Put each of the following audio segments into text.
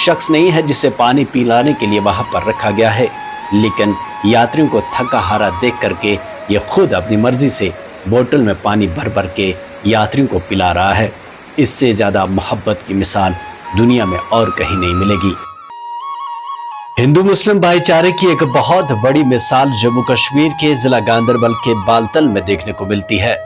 शख्स नहीं है जिसे पानी पिलाने के लिए वहां पर रखा गया है, लेकिन यात्रियों को थका हारा देख करके ये खुद अपनी मर्जी से बोतल में पानी भर भर के यात्रियों को पिला रहा है। इससे ज्यादा मोहब्बत की मिसाल दुनिया में और कहीं नहीं मिलेगी। हिंदू मुस्लिम भाईचारे की एक बहुत बड़ी मिसाल जम्मू कश्मीर के जिला गांदरबल के बालतल में देखने को मिलती है,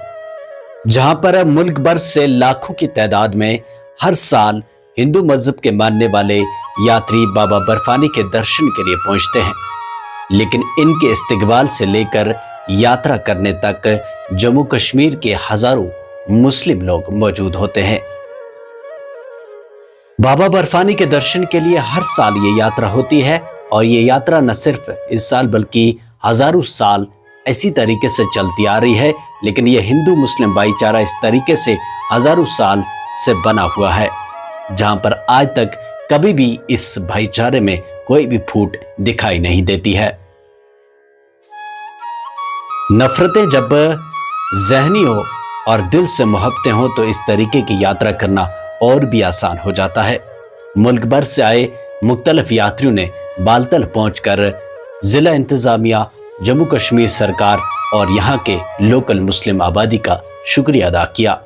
जहां पर मुल्क भर से लाखों की तादाद में हर साल हिंदू मजहब के मानने वाले यात्री बाबा बर्फानी के दर्शन के लिए पहुंचते हैं। लेकिन इनके इस्तकबाल से लेकर यात्रा करने तक जम्मू कश्मीर के हजारों मुस्लिम लोग मौजूद होते हैं। बाबा बर्फानी के दर्शन के लिए हर साल ये यात्रा होती है, और ये यात्रा न सिर्फ इस साल बल्कि हजारों साल इसी तरीके से चलती आ रही है। लेकिन ये हिंदू मुस्लिम भाईचारा इस तरीके से हजारों साल से बना हुआ है, जहां पर आज तक कभी भी इस भाईचारे में कोई भी फूट दिखाई नहीं देती है। नफरतें जब जहनी हो और दिल से मोहब्बतें हो तो इस तरीके की यात्रा करना और भी आसान हो जाता है। मुल्क भर से आए मुख्तलिफ यात्रियों ने बालतल पहुंचकर जिला इंतजामिया, जम्मू कश्मीर सरकार और यहाँ के लोकल मुस्लिम आबादी का शुक्रिया अदा किया।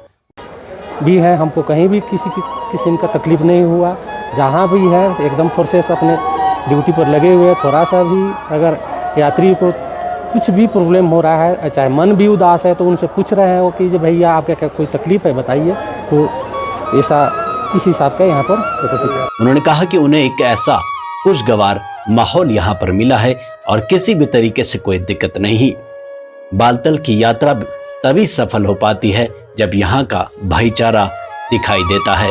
भी है, हमको कहीं भी किसी किस्म का तकलीफ नहीं हुआ। जहाँ भी है एकदम फोर्सेस अपने ड्यूटी पर लगे हुए। थोड़ा सा भी अगर यात्री को कुछ भी प्रॉब्लम हो रहा है, चाहे मन भी उदास है, तो उनसे पूछ रहे हैं वो कि जो भैया आपका क्या कोई तकलीफ है बताइए, तो ऐसा इस हिसाब का यहाँ पर। उन्होंने कहा कि उन्हें एक ऐसा खुशगवार माहौल यहाँ पर मिला है और किसी भी तरीके से कोई दिक्कत नहीं। बालतल की यात्रा तभी सफल हो पाती है जब यहाँ का भाईचारा दिखाई देता है।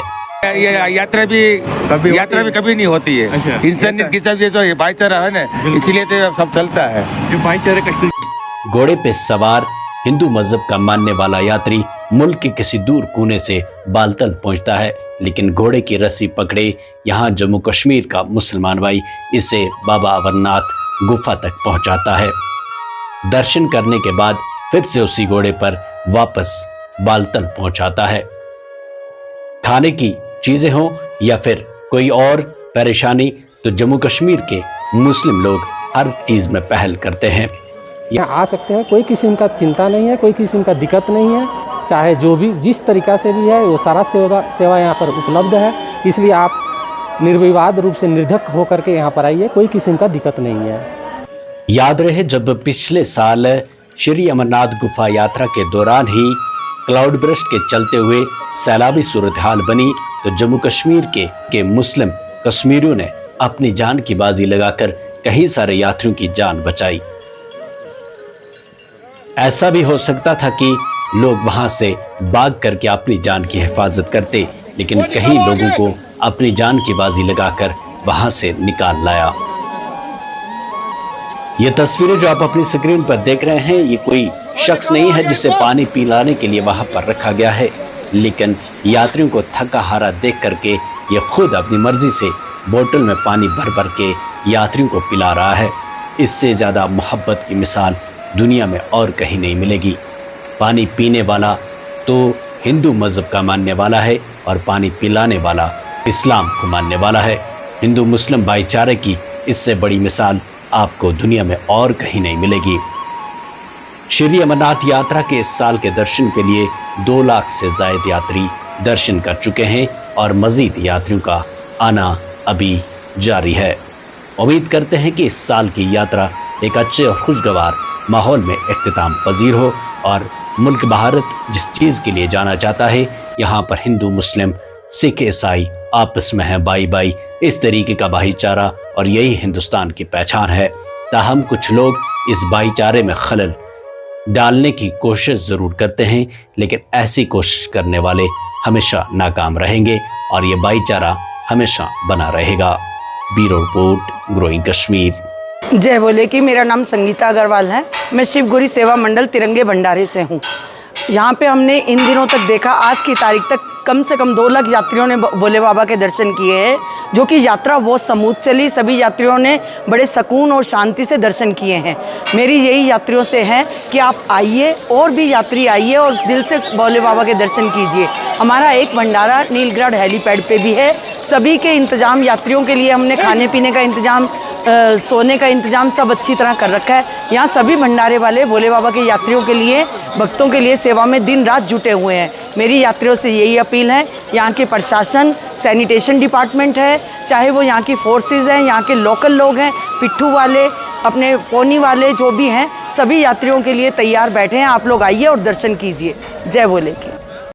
ये यात्रा भी कभी नहीं होती है। अच्छा, इंसानियत की सब ये जो भाईचारा है ना, इसीलिए तो सब चलता है। जो भाईचारा घोड़े पे सवार हिंदू मजहब का मानने वाला यात्री मुल्क के किसी दूर कोने से बालतल पहुंचता है, लेकिन घोड़े की रस्सी पकड़े यहाँ जम्मू कश्मीर का मुसलमान भाई इसे बाबा अमरनाथ गुफा तक पहुंचाता है। दर्शन करने के बाद फिर से उसी घोड़े पर वापस बालतल पहुंचाता है। खाने की चीजें हो या फिर कोई और परेशानी, तो जम्मू कश्मीर के मुस्लिम लोग हर चीज में पहल करते हैं। यहाँ आ सकते हैं, कोई किस्म का चिंता नहीं है, कोई किस्म का दिक्कत नहीं है। चाहे जो भी जिस तरीका से भी है वो सारा सेवा यहाँ पर उपलब्ध है। इसलिए आप निर्विवाद रूप से निर्धक होकर के यहाँ पर आइए, कोई किस्म का दिक्कत नहीं है। याद रहे, जब पिछले साल श्री अमरनाथ गुफा यात्रा के दौरान ही क्लाउड बर्स्ट के चलते हुए सैलाबी सूरत हाल बनी, तो जम्मू कश्मीर के मुस्लिम कश्मीरियों ने अपनी जान की बाजी लगाकर कई सारे यात्रियों की जान बचाई। ऐसा भी हो सकता था कि लोग वहां से भाग करके अपनी जान की हिफाजत करते, लेकिन कई लोगों को अपनी जान की बाजी लगाकर वहां से निकाल लाया। ये तस्वीरें जो आप अपनी स्क्रीन पर देख रहे हैं, ये कोई शख्स नहीं है जिसे पानी पिलाने के लिए वहां पर रखा गया है, लेकिन यात्रियों को थका हारा देख करके ये खुद अपनी मर्जी से बोतल में पानी भर भर के यात्रियों को पिला रहा है। इससे ज्यादा मोहब्बत की मिसाल दुनिया में और कहीं नहीं मिलेगी। पानी पीने वाला तो हिंदू मजहब का मानने वाला है और पानी पिलाने वाला इस्लाम को मानने वाला है। हिंदू मुस्लिम भाईचारे की इससे बड़ी मिसाल आपको दुनिया में और कहीं नहीं मिलेगी। श्री अमरनाथ यात्रा के इस साल के दर्शन के लिए 2 लाख से ज्यादा यात्री दर्शन कर चुके हैं और मजीद यात्रियों का आना अभी जारी है। उम्मीद करते हैं कि इस साल की यात्रा एक अच्छे और खुशगवार माहौल में इख्तिताम पजीर हो और मुल्क भारत जिस चीज़ के लिए जाना चाहता है, यहाँ पर हिंदू मुस्लिम सिख ईसाई आपस में है भाई भाई, इस तरीके का भाईचारा, और यही हिंदुस्तान की पहचान है। ताहम कुछ लोग इस भाईचारे में खलल डालने की कोशिश ज़रूर करते हैं, लेकिन ऐसी कोशिश करने वाले हमेशा नाकाम रहेंगे और ये भाईचारा हमेशा बना रहेगा। Bureau report, growing Kashmir. जय बोले कि मेरा नाम संगीता अग्रवाल है। मैं शिवगुरी सेवा मंडल तिरंगे भंडारे से हूँ। यहाँ पे हमने इन दिनों तक देखा, आज की तारीख तक कम से कम 2 लाख यात्रियों ने भोले बाबा के दर्शन किए हैं, जो कि यात्रा बहुत स्मूथ चली। सभी यात्रियों ने बड़े सुकून और शांति से दर्शन किए हैं। मेरी यही यात्रियों से है कि आप आइए, और भी यात्री आइए और दिल से भोले बाबा के दर्शन कीजिए। हमारा एक भंडारा नीलगढ़ हेलीपैड पे भी है। सभी के इंतज़ाम यात्रियों के लिए हमने खाने पीने का इंतज़ाम, सोने का इंतज़ाम सब अच्छी तरह कर रखा है। यहाँ सभी भंडारे वाले भोले बाबा के यात्रियों के लिए, भक्तों के लिए सेवा में दिन रात जुटे हुए हैं। मेरी यात्रियों से यही अपील है, यहाँ के प्रशासन, सैनिटेशन डिपार्टमेंट है, चाहे वो यहाँ की फोर्सेस हैं, यहाँ के लोकल लोग हैं, पिट्ठू वाले, अपने पोनी वाले जो भी हैं, सभी यात्रियों के लिए तैयार बैठे हैं। आप लोग आइए और दर्शन कीजिए। जय भोले की।